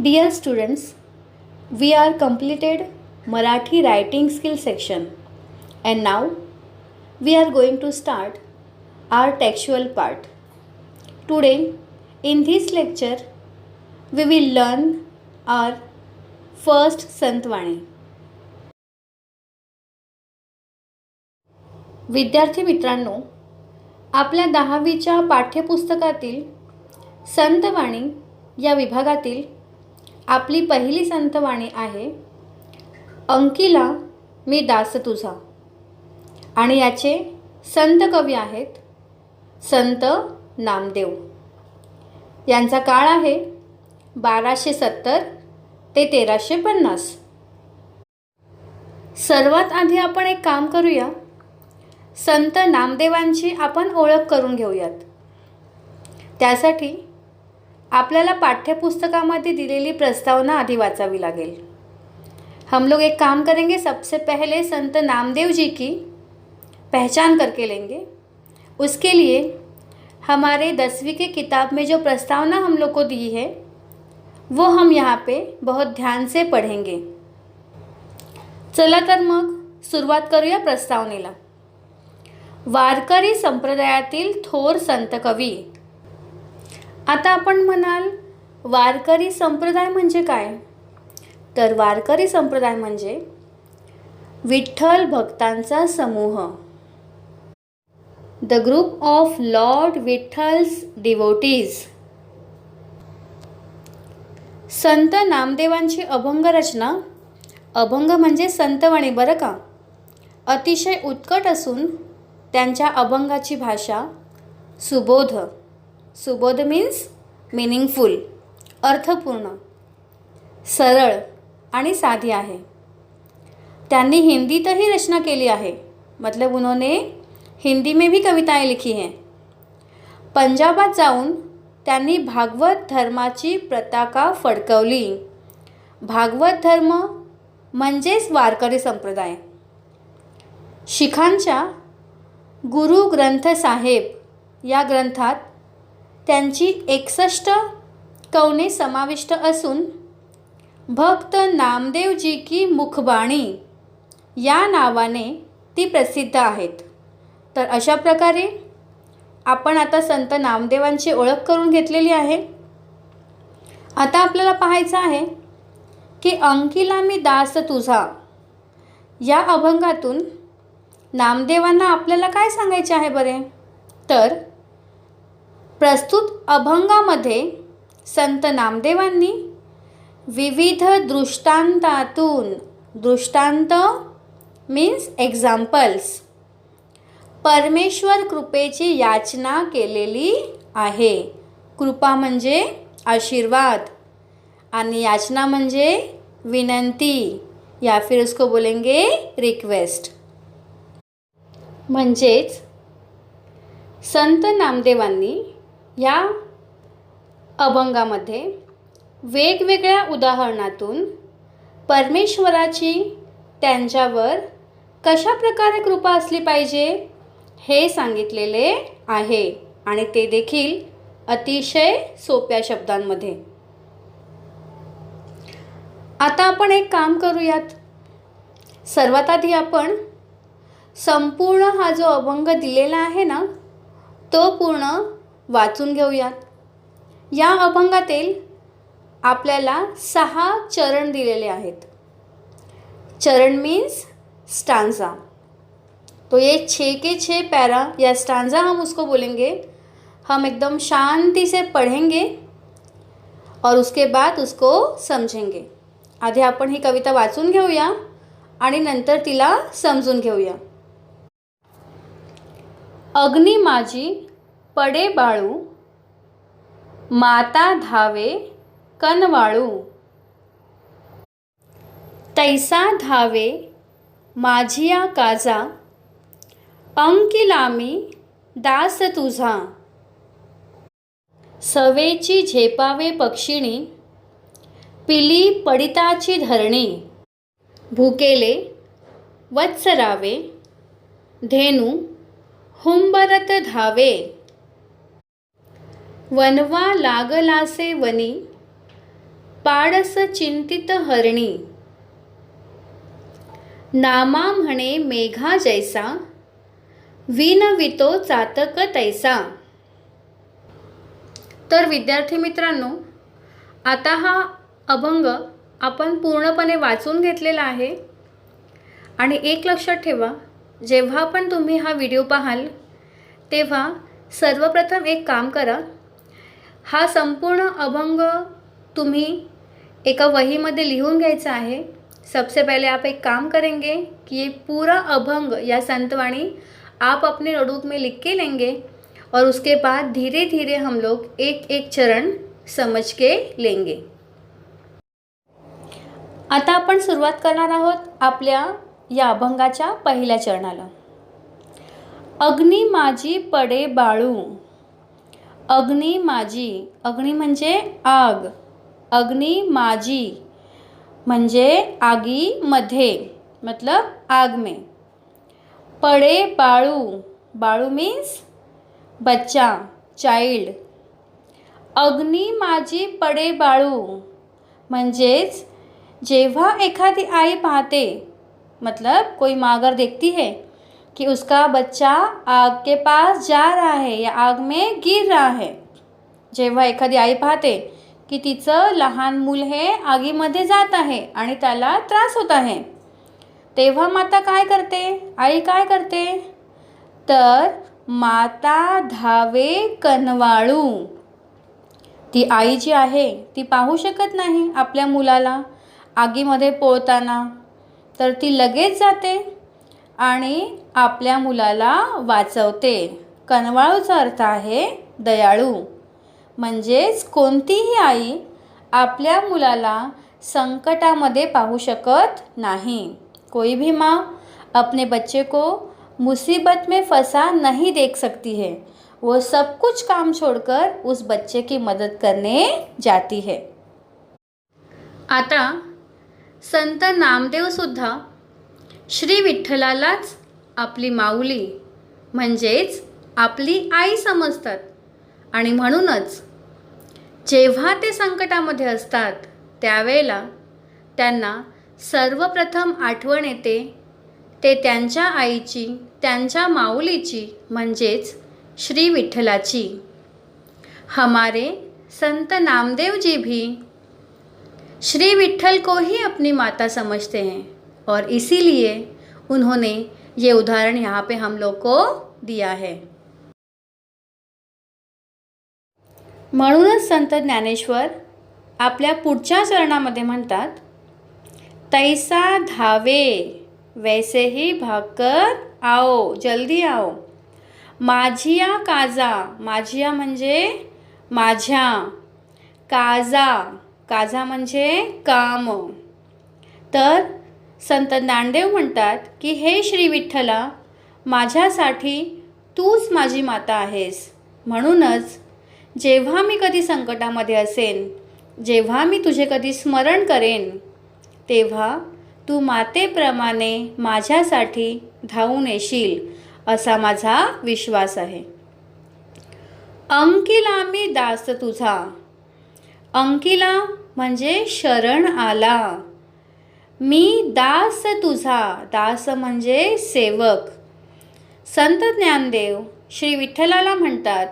Dear students, we are completed Marathi writing skill section and now we are going to start our textual part. Today in this lecture we will learn our first संतवाणी. विद्यार्थी मित्रांनो, आपल्या 10वीच्या पाठ्यपुस्तकातील संतवाणी या विभागातील आपली पहिली संतवाणी आहे अंकिला मी दास तुझा आणि याचे संत कवी आहेत संत नामदेव. यांचा काळ आहे 1270 ते 1350. सर्वात आधी आपण एक काम करूया, संत नामदेवांची आपण ओळख करून घेऊयात. त्यासाठी आपल्याला पाठ्यपुस्तकामध्ये दिलेली प्रस्तावना आधी वाचावी लागेल. हम लोग एक काम करेंगे, सबसे पहले संत नामदेव जी की पहचान करके लेंगे. उसके लिए हमारे 10वीं के किताब में जो प्रस्तावना हम लोग को दी है वो हम यहाँ पे बहुत ध्यान से पढ़ेंगे. चला तर मग सुरुवात करूया प्रस्तावनेला. वारकरी संप्रदायातील थोर संत कवी. आता आपण म्हणाल वारकरी संप्रदाय म्हणजे काय? तर वारकरी संप्रदाय म्हणजे विठ्ठल भक्तांचा समूह. The group of lord Vitthal's devotees. Sant नामदेवांची अभंग रचना, अभंग म्हणजे संतवाणी बरं का, अतिशय उत्कट असून त्यांच्या अभंगाची भाषा सुबोध, सुबोध मीन्स मीनिंगफुल, अर्थपूर्ण, सरळ आणि साधी आहे. त्यांनी हिंदीतही रचना केली आहे, मतलब उन्होंने हिंदी में भी कविताएं लिखी हैं. पंजाबात जाऊन त्यांनी भागवत धर्माची पताका फडकवली. भागवत धर्म म्हणजेच वारकरी संप्रदाय. शिखांच्या गुरु ग्रंथ साहेब या ग्रंथात त्यांची 61 कवने समाविष्ट असून भक्त नामदेवजी की मुखबाणी या नावाने ती प्रसिद्ध आहेत. तर अशा प्रकारे आपण आता संत नामदेवांची ओळख करून घेतलेली आहे. आता आपल्याला पाहायचं आहे की अंकिला मी दास तुझा या अभंगातून नामदेवांना आपल्याला काय सांगायचे आहे बरे? तर प्रस्तुत अभंगामध्ये संत नामदेवांनी विविध दृष्टांतातून, दृष्टांत मीन्स एक्झाम्पल्स, परमेश्वर कृपेची याचना केलेली आहे. कृपा म्हणजे आशीर्वाद आणि याचना म्हणजे विनंती, या फिर उसको बोलेंगे रिक्वेस्ट. म्हणजेच संत नामदेवांनी या अभंगामध्ये वेगवेगळ्या उदाहरणातून परमेश्वराची त्यांच्यावर कशा प्रकारे कृपा असली पाहिजे हे सांगितलेले आहे आणि ते देखील अतिशय सोप्या शब्दांमध्ये. आता आपण एक काम करूयात. सर्वात आधी आपण संपूर्ण हा जो अभंग दिलेला आहे ना तो पूर्ण वाचून घेऊयात. या अभंगातील आपल्याला 6 चरण दिलेले आहेत. चरण मीन्स स्टांजा. तो ये 6 के 6 पैरा या स्टांजा हम उसको बोलेंगे. हम एकदम शांति से पढ़ेंगे और उसके बाद उसको समझेंगे. आधी आपण ही कविता वाचून घेऊया आणि नंतर तिला समजून घेऊया. अग्नी माझी पडे बाळू, माता धावे कनवाळू, तैसा धावे माझिया काजा, अंकिलामी दास तुझा. सवेची झेपावे पक्षिणी, पिली पडिताची धरणी, भुकेले वत्सरावे, धेनू हुंबरत धावे. वनवा लागलासे वनी, पाडस चिंतित हरणी, नामा म्हणे मेघा जैसा, विनवितो चातक तैसा. तर विद्यार्थी मित्रांनो, आता हा अभंग आपण पूर्णपणे वाचून घेतलेला आहे. आणि एक लक्षात ठेवा, जेव्हा पण तुम्ही हा व्हिडिओ पाहाल तेव्हा सर्वप्रथम एक काम करा. हा संपूर्ण अभंग तुम्ही एका वहीमध्ये लिहून घ्यायचा आहे. सबसे पहले आप एक काम करेंगे कि ये पूरा अभंग या संतवाणी आप अपने नोटबुक में लिख के लेंगे और उसके बाद धीरे धीरे हम लोग एक एक चरण समझ के लेंगे. आता आपण सुरुवात करणार आहोत आपल्या या अभंगाच्या पहिल्या चरणाला. अग्नी माझी पडे बाळू. अग्नि माझी, अग्नि म्हणजे आग, अग्नि माझी म्हणजे आगीमध्ये, मतलब आग में. पडे बाळू, बाळू मीन्स बच्चा, चाइल्ड. अग्नि माझी पडे बाळू म्हणजेच जेव्हा एखादी आई पाहते, मतलब कोई माँ अगर देखती है कि उसका बच्चा आग के पास जा रहा है या आग में गिर रहा है, जेव्हा एखादी आई पाहते की तिचं लहान मूल हे आगीमध्ये जात आहे आणि त्याला त्रास होत आहे, तेव्हा माता काय करते, आई काय करते, तर माता धावे कनवाळू. ती आई जी आहे ती पाहू शकत नाही आपल्या मुलाला आगीमध्ये पोळताना, तर ती लगेच जाते आणि आपल्या मुलाला वाचवते. कनवाळूचा अर्थ आहे दयाळू. म्हणजेच कोणतीही आई आपल्या मुलाला संकटामध्ये पाहू शकत नाही. कोई भी माँ अपने बच्चे को मुसीबत में फंसा नहीं देख सकती है. वो सब कुछ काम छोड़कर उस बच्चे की मदद करने जाती है. आता संत नामदेव सुद्धा श्री विठ्ठलालाच आपली माऊली म्हणजेच आपली आई समजतात. आणि म्हणूनच जेव्हा ते संकटामध्ये असतात त्यावेळेला त्यांना सर्वप्रथम आठवण येते ते त्यांच्या आईची, त्यांच्या माऊलीची म्हणजेच श्री विठ्ठलाची. हमारे संत नामदेव जी भी श्री विठ्ठल को ही अपनी माता समझते हैं और इसीलिए उन्होंने ये उदाहरण यहाँ पे हम लोग को दिया है. म्हणूनच संत ज्ञानेश्वर आपल्या पुढच्या चरणामध्ये म्हणतात, तैसा धावे वैसे ही भागकर आओ, जल्दी आओ. माझिया काजा, माझिया म्हणजे माझ्या, काजा, काजा म्हणजे काम. तर संत ज्ञानदेव म्हणतात की हे श्री विठ्ठला, माझ्यासाठी तूच माझी माता आहेस. म्हणूनच जेव्हा मी कधी संकटामध्ये असेन, जेव्हा मी तुझे कधी स्मरण करेन, तेव्हा तू मातेप्रमाणे माझ्यासाठी धावून येशील असा माझा विश्वास आहे. अंकिला मी दास तुझा. अंकिला म्हणजे शरण आला. मी दास तुझा, दास म्हणजे सेवक. संत ज्ञानदेव श्री विठ्ठलाला म्हणतात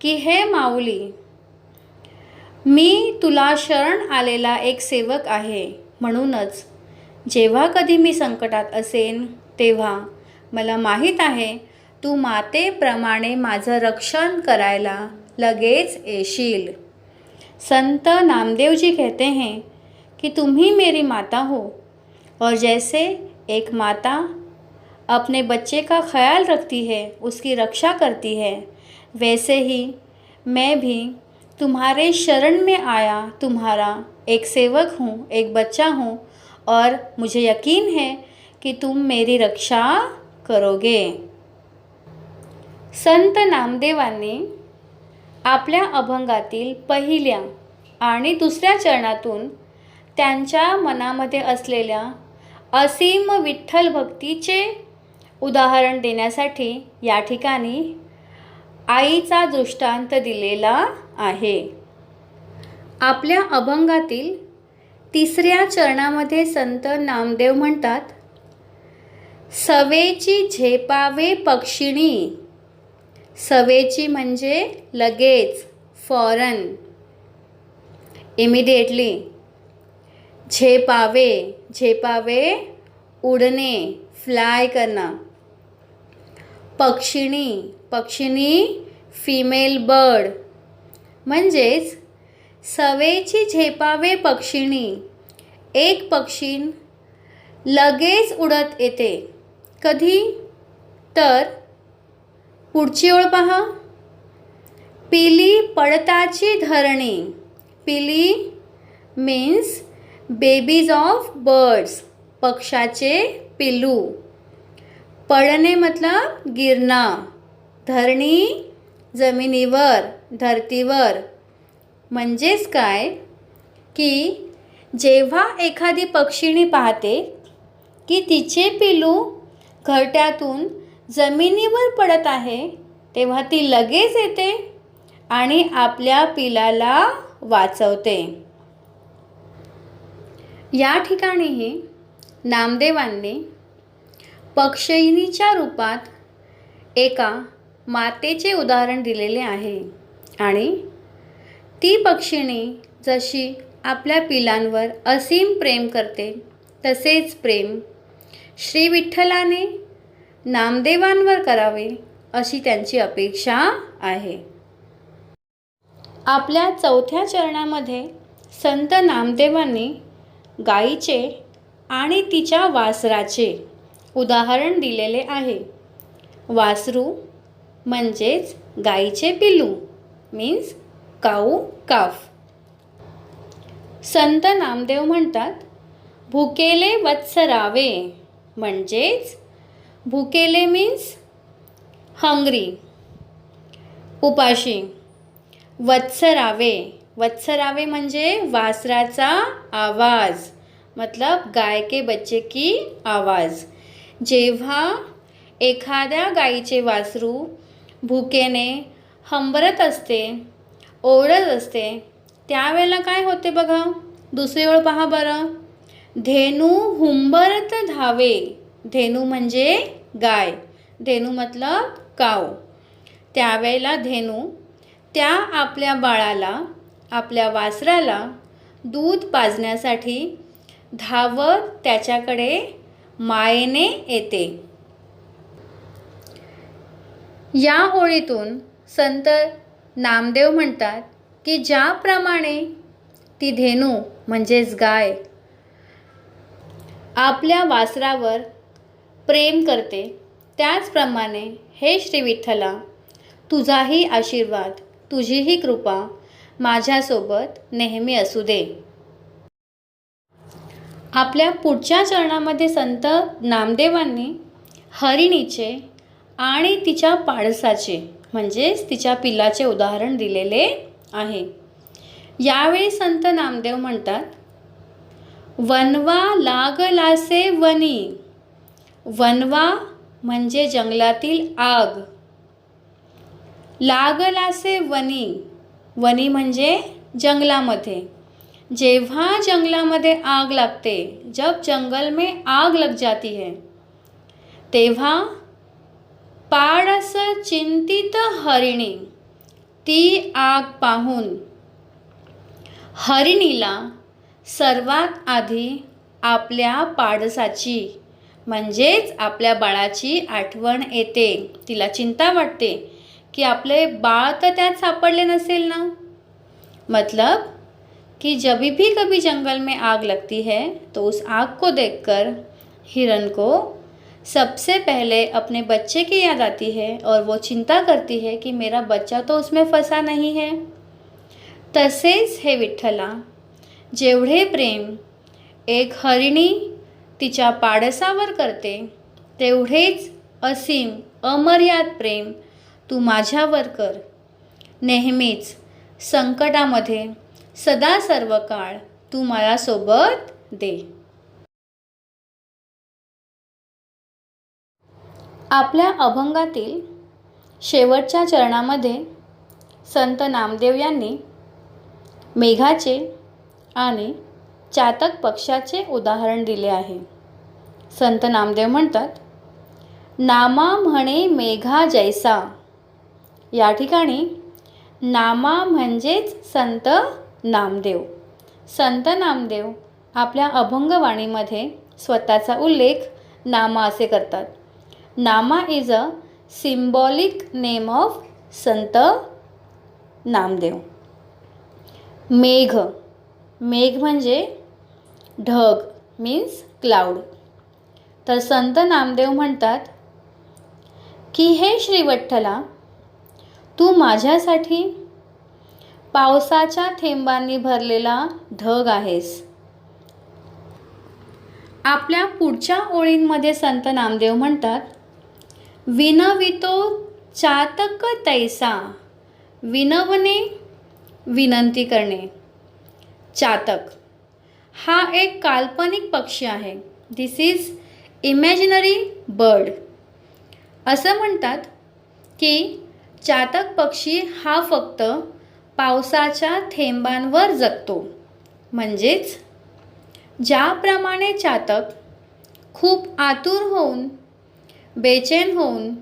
की हे माऊली, मी तुला शरण आलेला एक सेवक आहे. म्हणूनच जेव्हा कधी मी संकटात असेन तेव्हा मला माहीत आहे तू मातेप्रमाणे माझं रक्षण करायला लगेच येशील. संत नामदेव जी कहते हैं कि तुम ही मेरी माता हो, और जैसे एक माता अपने बच्चे का ख्याल रखती है, उसकी रक्षा करती है, वैसे ही मैं भी तुम्हारे शरण में आया तुम्हारा एक सेवक हूँ, एक बच्चा हूँ, और मुझे यकीन है कि तुम मेरी रक्षा करोगे. संत नामदेवांनी आपल्या अभंगातील पहिल्या आणि दुसऱ्या चरणातून त्यांच्या मनामध्ये असलेल्या असीम विठ्ठल भक्तीचे उदाहरण देण्यासाठी या ठिकाणी आईचा दृष्टांत दिलेला आहे. आपल्या अभंगातील 3ऱ्या चरणामध्ये संत नामदेव म्हणतात, सवेची झेपावे पक्षिणी. सवेची म्हणजे लगेच, फॉरन, इमिडिएटली. झेपावे, झेपावे उडणे, फ्लाय करना. पक्षिणी, पक्षिणी फिमेल बर्ड. म्हणजेच सवेची झेपावे पक्षिणी, एक पक्षीण लगेच उडत येते. कधी? तर पुढची ओळ पहा, पिली पडताची धरणी. पिली मीन्स बेबीज ऑफ बर्ड्स, पक्षाचे पिल्लू. पडणे मतलब गिरना. धरणी जमिनीवर, धरतीवर. म्हणजेच काय की जेव्हा एखादी पक्षिणी पाहते की तिचे पिल्लू घरट्यातून जमिनीवर पडत आहे, तेव्हा ती लगेच येते आणि आपल्या पिलाला वाचवते. या ठिकाणीही नामदेवांनी पक्षिणीच्या रूपात एका मातेचे उदाहरण दिलेले आहे आणि ती पक्षिणी जशी आपल्या पिलांवर असीम प्रेम करते, तसेच प्रेम श्री विठ्ठलाने नामदेवांवर करावे अशी त्यांची अपेक्षा आहे. आपल्या 4थ्या चरणामध्ये संत नामदेवांनी गायीचे आणि तिच्या वासराचे उदाहरण दिलेले आहे. वासरू म्हणजेच गायीचे पिल्लू, मीन्स काऊ, काफ. संत नामदेव म्हणतात, भुकेले वत्सरावे. म्हणजेच भुकेले मीन्स हंग्री, उपाशी. वत्सरावे, वत्सरावे म्हणजे वासराचा आवाज, मतलब गाय के बच्चे की आवाज. जेव्हा एखाद्या गायीचे वासरू भुकेने हंबरत असते, ओरडत असते, त्यावेळेला काय होते बघा. दुसरी ओळ पहा बरं, धेनू हुंबरत धावे. धेनू म्हणजे गाय, धेनू मतलब काव. त्यावेळेला धेनू त्या आपल्या बाळाला, आपल्या वासराला दूध पाजण्यासाठी धावत त्याच्याकडे मायेने येते. या ओळीतून संत नामदेव म्हणतात की ज्याप्रमाणे ती धेनू म्हणजेच गाय आपल्या वासरावर प्रेम करते, त्याचप्रमाणे हे श्री विठ्ठला, तुझाही आशीर्वाद, तुझीही कृपा माझ्यासोबत नेहमी असू दे. आपल्या पुढच्या चरणामध्ये संत नामदेवांनी हरिणीचे आणि तिच्या पाडसाचे म्हणजेच तिच्या पिल्लाचे उदाहरण दिलेले आहे. यावेळी संत नामदेव म्हणतात, वनवा लागलासे वनी. वनवा म्हणजे जंगलातील आग. लागलासे वनी, वनी म्हणजे जंगलामध्ये. जेव्हा जंगलामध्ये आग लागते, जब जंगल में आग लग जाती है, तेव्हा पाडस चिंतित हरिणी, ती आग पाहून हरिणीला सर्वात आधी आपल्या पाडसाची म्हणजेच आपल्या बाळाची आठवण येते. तिला चिंता वाटते की आपले बाळ तर त्यात सापडले नसेल ना. मतलब कि जब भी कभी जंगल में आग लगती है तो उस आग को देखकर हिरण को सबसे पहले अपने बच्चे की याद आती है और वो चिंता करती है कि मेरा बच्चा तो उसमें फंसा नहीं है. तसेच हे विठ्ठला, जेवढे प्रेम एक हरिणी तिच्या पाडसावर करते, तेवढेच असीम अमर्याद प्रेम तू माझ्यावर कर. नेहमीच संकटामध्ये सदा सर्व काळ तू माझ्यासोबत दे. आपल्या अभंगातील शेवटच्या चरणामध्ये संत नामदेव यांनी मेघाचे आणि चातक पक्षाचे उदाहरण दिले आहे. संत नामदेव म्हणतात, नामा म्हणे मेघा जैसा. या ठिकाणी नामा म्हणजेच संत नामदेव. संत नामदेव आपल्या अभंगवाणीमध्ये स्वतःचा उल्लेख नामा असे करतात. Nama is a symbolic name of Sant Namdev. मेघ, मेघ म्हणजे ढग, मीन्स क्लाउड. तर संत नामदेव म्हणतात की हे श्री विठ्ठला, तू माझ्यासाठी पावसाच्या थेंबांनी भरलेला ढग आहेस. आपल्या पुढच्या ओळींमध्ये संत नामदेव म्हणतात, विनवितो चातक तैसा. विनवणे, विनंती करणे. चातक हा एक काल्पनिक पक्षी आहे. दिस इज इमॅजिनरी बर्ड. असं म्हणतात की चातक पक्षी हा फक्त पावसाच्या थेंबांवर जगतो. म्हणजेच ज्याप्रमाणे चातक खूप आतुर होऊन, बेचैन होऊन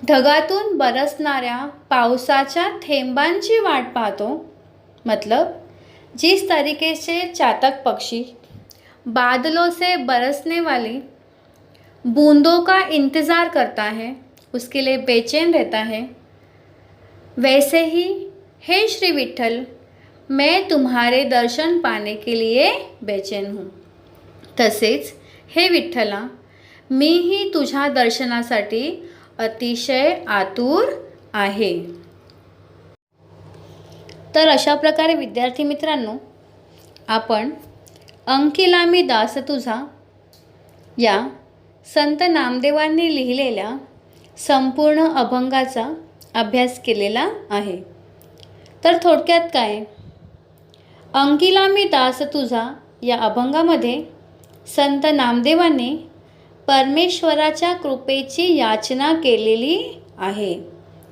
ढगातून बरसणाऱ्या पावसाच्या थेंबांची वाट पाहतो, मतलब जिस तरीके से चातक पक्षी बादलों से बरसने वाली बूंदों का इंतज़ार करता है, उसके लिए बेचैन रहता है, वैसे ही हे श्री विठ्ठल, मैं तुम्हारे दर्शन पाने के लिए बेचैन हूँ. तसेच हे विठ्ठला, मीही तुझ्या दर्शनासाठी अतिशय आतुर आहे. तर अशा प्रकारे विद्यार्थी मित्रांनो, आपण अंकिला मी दास तुझा या संत नामदेवांनी लिहिलेल्या संपूर्ण अभंगाचा अभ्यास केलेला आहे. तर थोडक्यात काय, अंकिला मी दास तुझा या अभंगामध्ये संत नामदेवांनी परमेश्वराच्या कृपेची याचना केलेली आहे.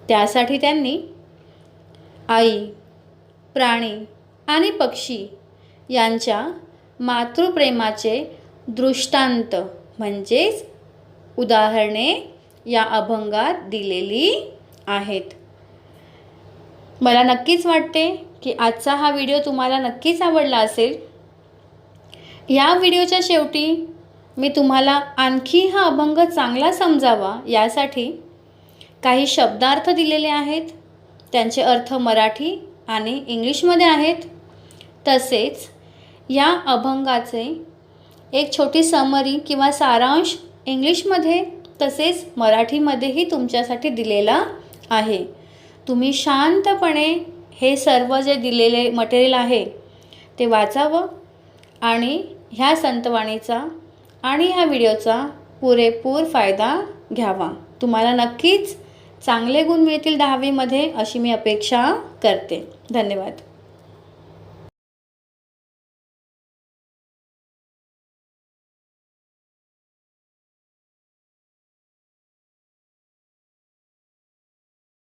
त्यासाठी त्यांनी आई, प्राणी आणि पक्षी यांच्या मातृप्रेमाचे दृष्टांत म्हणजेच उदाहरणे या अभंगात दिलेली आहेत. मला नक्कीच वाटते की आजचा हा व्हिडिओ तुम्हाला नक्कीच आवडला असेल. या व्हिडिओच्या शेवटी मी तुम्हाला आणखी हा अभंग चांगला समजावा यासाठी काही शब्दार्थ दिलेले आहेत. त्यांचे अर्थ मराठी आणि इंग्लिशमध्ये आहेत. तसेच या अभंगाचे एक छोटी समरी किंवा सारांश इंग्लिशमध्ये तसेच मराठीमध्येही तुमच्यासाठी दिलेला आहे. तुम्ही शांतपणे हे सर्व जे दिलेले मटेरियल आहे ते वाचावं आणि ह्या संतवाणीचा आणि ह्या व्हिडिओचा पुरेपूर फायदा घ्यावा. तुम्हाला नक्कीच चांगले गुण मिळतील 10वीमध्ये अशी मी अपेक्षा करते. धन्यवाद.